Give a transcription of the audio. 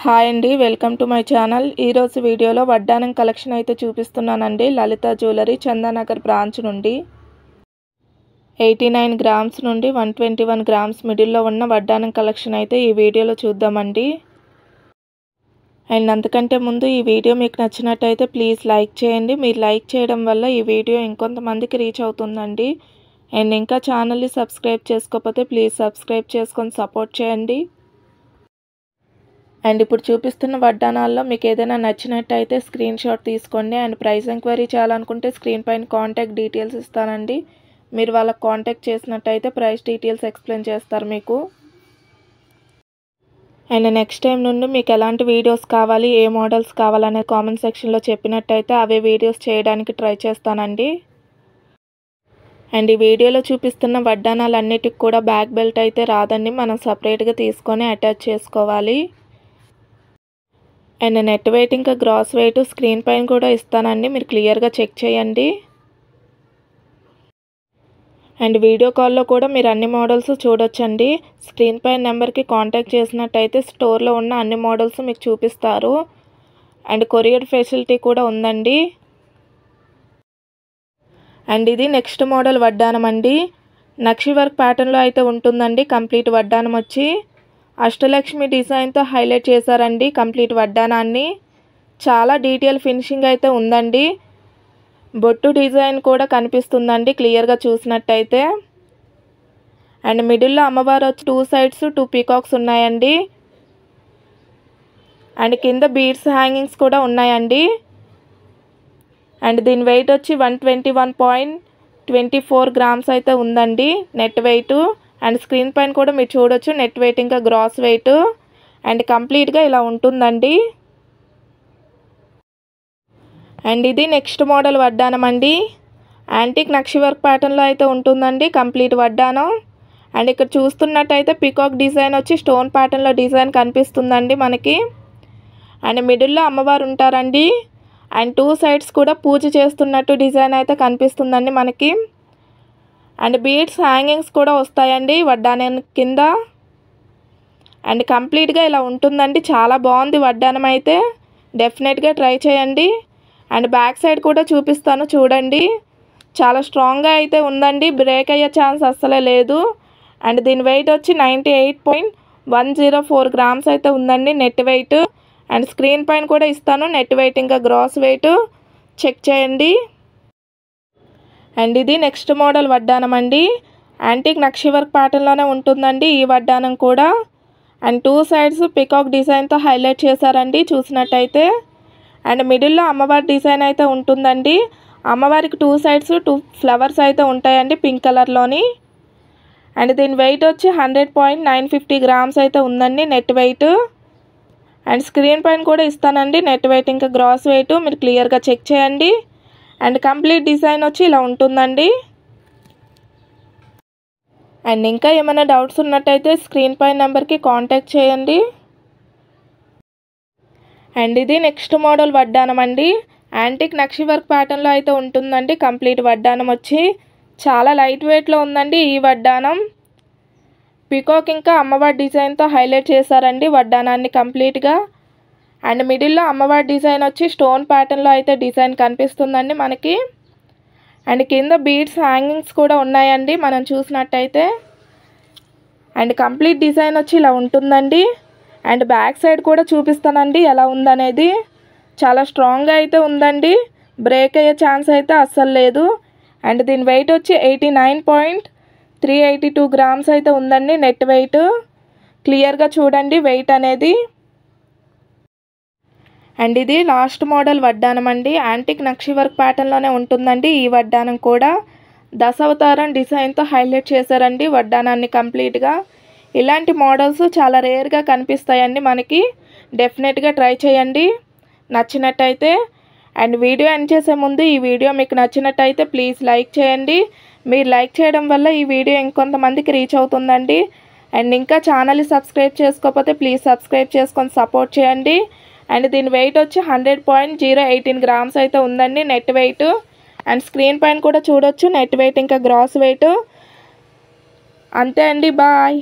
Hi అండి, welcome to my channel. ఈరోజు వీడియోలో వడ్డానం కలెక్షన్ అయితే చూపిస్తున్నానండి. లలిత జ్యువెలరీ చందానగర్ బ్రాంచ్ నుండి 89 గ్రామ్స్ నుండి 121 గ్రామ్స్ మిడిల్లో ఉన్న వడ్డానం కలెక్షన్ అయితే ఈ వీడియోలో చూద్దామండి. అండ్ అంతకంటే ముందు ఈ వీడియో మీకు నచ్చినట్టయితే ప్లీజ్ లైక్ చేయండి. మీరు లైక్ చేయడం వల్ల ఈ వీడియో ఇంకొంతమందికి రీచ్ అవుతుందండి. అండ్ ఇంకా ఛానల్ని సబ్స్క్రైబ్ చేసుకోకపోతే ప్లీజ్ సబ్స్క్రైబ్ చేసుకొని సపోర్ట్ చేయండి. అండ్ ఇప్పుడు చూపిస్తున్న వడ్డానాల్లో మీకు ఏదైనా నచ్చినట్టయితే స్క్రీన్ షాట్ తీసుకోండి. అండ్ ప్రైస్ ఎంక్వైరీ చేయాలనుకుంటే స్క్రీన్ పైన కాంటాక్ట్ డీటెయిల్స్ ఇస్తానండి. మీరు వాళ్ళకి కాంటాక్ట్ చేసినట్టయితే ప్రైస్ డీటెయిల్స్ ఎక్స్ప్లెయిన్ చేస్తారు మీకు. అండ్ నెక్స్ట్ టైం నుండి మీకు ఎలాంటి వీడియోస్ కావాలి, ఏ మోడల్స్ కావాలనే కామెంట్ సెక్షన్లో చెప్పినట్టయితే అవే వీడియోస్ చేయడానికి ట్రై చేస్తానండి. అండ్ ఈ వీడియోలో చూపిస్తున్న వడ్డానాలన్నిటికి కూడా బ్యాక్ బెల్ట్ అయితే రాదండి, మనం సపరేట్గా తీసుకొని అటాచ్ చేసుకోవాలి. అండ్ నెట్ వెయిట్ ఇంకా గ్రాస్ వెయిట్ స్క్రీన్ పైన కూడా ఇస్తానండి, మీరు క్లియర్గా చెక్ చేయండి. అండ్ వీడియో కాల్లో కూడా మీరు అన్ని మోడల్స్ చూడొచ్చండి. స్క్రీన్ పైన నెంబర్కి కాంటాక్ట్ చేసినట్టయితే స్టోర్లో ఉన్న అన్ని మోడల్స్ మీకు చూపిస్తారు. అండ్ కొరియర్ ఫెసిలిటీ కూడా ఉందండి. అండ్ ఇది నెక్స్ట్ మోడల్ వడ్డానం అండి. నక్షి వర్క్ ప్యాటర్న్లో అయితే ఉంటుందండి. కంప్లీట్ వడ్డానం వచ్చి అష్టలక్ష్మి డిజైన్తో హైలైట్ చేశారండి కంప్లీట్ వడ్డానాన్ని. చాలా డీటెయిల్ ఫినిషింగ్ అయితే ఉందండి. బొట్టు డిజైన్ కూడా కనిపిస్తుందండి క్లియర్గా చూసినట్టయితే. అండ్ మిడిల్లో అమ్మవారు వచ్చి 2 సైడ్స్ 2 పీకాక్స్ ఉన్నాయండి. అండ్ కింద బీడ్స్ హ్యాంగింగ్స్ కూడా ఉన్నాయండి. అండ్ దీని వెయిట్ వచ్చి 121.24 గ్రామ్స్ అయితే ఉందండి నెట్ వెయిట్. అండ్ స్క్రీన్ పైన కూడా మీరు చూడొచ్చు నెట్ వెయిట్ ఇంకా గ్రాస్ వెయిట్. అండ్ కంప్లీట్గా ఇలా ఉంటుందండి. అండ్ ఇది నెక్స్ట్ మోడల్ వడ్డానం అండి. యాంటిక్ నక్షి వర్క్ ప్యాటర్న్లో అయితే ఉంటుందండి కంప్లీట్ వడ్డానం. అండ్ ఇక్కడ చూస్తున్నట్టయితే పికాక్ డిజైన్ వచ్చి స్టోన్ ప్యాటర్న్లో డిజైన్ కనిపిస్తుందండి మనకి. అండ్ మిడిల్లో అమ్మవారు ఉంటారండి. అండ్ 2 సైడ్స్ కూడా పూజ చేస్తున్నట్టు డిజైన్ అయితే కనిపిస్తుందండి మనకి. అండ్ బీడ్స్ హ్యాంగింగ్స్ కూడా వస్తాయండి వడ్డానం కింద. అండ్ కంప్లీట్గా ఇలా ఉంటుందండి. చాలా బాగుంది వడ్డానం అయితే, డెఫినెట్గా ట్రై చేయండి. అండ్ బ్యాక్ సైడ్ కూడా చూపిస్తాను చూడండి. చాలా స్ట్రాంగ్గా అయితే ఉందండి, బ్రేక్ అయ్యే ఛాన్స్ అస్సలే లేదు. అండ్ దీని వెయిట్ వచ్చి 98.104 గ్రామ్స్ అయితే ఉందండి నెట్ వెయిట్. అండ్ స్క్రీన్ పైన కూడా ఇస్తాను నెట్ వెయిట్ ఇంకా గ్రాస్ వెయిట్ చెక్ చేయండి. అండ్ ఇది నెక్స్ట్ మోడల్ వడ్డానం అండి. యాంటిక్ నక్షి వర్క్ ప్యాటర్న్లోనే ఉంటుందండి ఈ వడ్డానం కూడా. అండ్ 2 సైడ్స్ పికాక్ డిజైన్తో హైలైట్ చేశారండి చూసినట్టయితే. అండ్ మిడిల్లో అమ్మవారి డిజైన్ అయితే ఉంటుందండి. అమ్మవారికి 2 సైడ్స్ 2 ఫ్లవర్స్ అయితే ఉంటాయండి పింక్ కలర్లోని. అండ్ దీని వెయిట్ వచ్చి 100.950 గ్రామ్స్ అయితే ఉందండి నెట్ వెయిట్. అండ్ స్క్రీన్ పైన కూడా ఇస్తానండి నెట్ వెయిట్ ఇంకా గ్రాస్ వెయిట్, మీరు క్లియర్గా చెక్ చేయండి. అండ్ కంప్లీట్ డిజైన్ వచ్చి ఇలా ఉంటుందండి. అండ్ ఇంకా ఏమైనా డౌట్స్ ఉన్నట్టయితే స్క్రీన్ పైన నెంబర్కి కాంటాక్ట్ చేయండి. అండ్ ఇది నెక్స్ట్ మోడల్ వడ్డానం అండి. యాంటిక్ నక్షి వర్క్ ప్యాటర్న్లో అయితే ఉంటుందండి కంప్లీట్ వడ్డానం వచ్చి. చాలా లైట్ వెయిట్లో ఉందండి ఈ వడ్డానం. పికాక్ ఇంకా అమ్మవారి డిజైన్తో హైలైట్ చేశారండి వడ్డానాన్ని కంప్లీట్గా. అండ్ మిడిల్లో అమ్మవారి డిజైన్ వచ్చి స్టోన్ ప్యాటర్న్లో అయితే డిజైన్ కనిపిస్తుందండి మనకి. అండ్ కింద బీడ్స్ హ్యాంగింగ్స్ కూడా ఉన్నాయండి మనం చూసినట్టయితే. అండ్ కంప్లీట్ డిజైన్ వచ్చి ఇలా ఉంటుందండి. అండ్ బ్యాక్ సైడ్ కూడా చూపిస్తానండి ఎలా ఉందనేది. చాలా స్ట్రాంగ్గా అయితే ఉందండి, బ్రేక్ అయ్యే ఛాన్స్ అయితే అస్సలు లేదు. అండ్ దీని వెయిట్ వచ్చి 89.382 గ్రామ్స్ అయితే ఉందండి నెట్ వెయిట్. క్లియర్గా చూడండి వెయిట్ అనేది. అండ్ ఇది లాస్ట్ మోడల్ వడ్డానం అండి. యాంటిక్ నక్షి వర్క్ ప్యాటర్న్లోనే ఉంటుందండి ఈ వడ్డానం కూడా. దశావతారం డిజైన్తో హైలైట్ చేశారండి వడ్డానాన్ని కంప్లీట్గా. ఇలాంటి మోడల్స్ చాలా రేర్గా కనిపిస్తాయండి మనకి, డెఫినెట్గా ట్రై చేయండి నచ్చినట్టయితే. అండ్ వీడియో ఎండ్ చేసే ముందు ఈ వీడియో మీకు నచ్చినట్టయితే ప్లీజ్ లైక్ చేయండి. మీరు లైక్ చేయడం వల్ల ఈ వీడియో ఇంకొంతమందికి రీచ్ అవుతుందండి. అండ్ ఇంకా ఛానల్ని సబ్స్క్రైబ్ చేసుకోకపోతే ప్లీజ్ సబ్స్క్రైబ్ చేసుకొని సపోర్ట్ చేయండి. అండ్ దీని వెయిట్ వచ్చి 100.018 గ్రామ్స్ అయితే ఉందండి నెట్ వెయిట్. అండ్ స్క్రీన్ పైన కూడా చూడొచ్చు నెట్ వెయిట్ ఇంకా గ్రాస్ వెయిట్. అంతే అండి, బాయ్.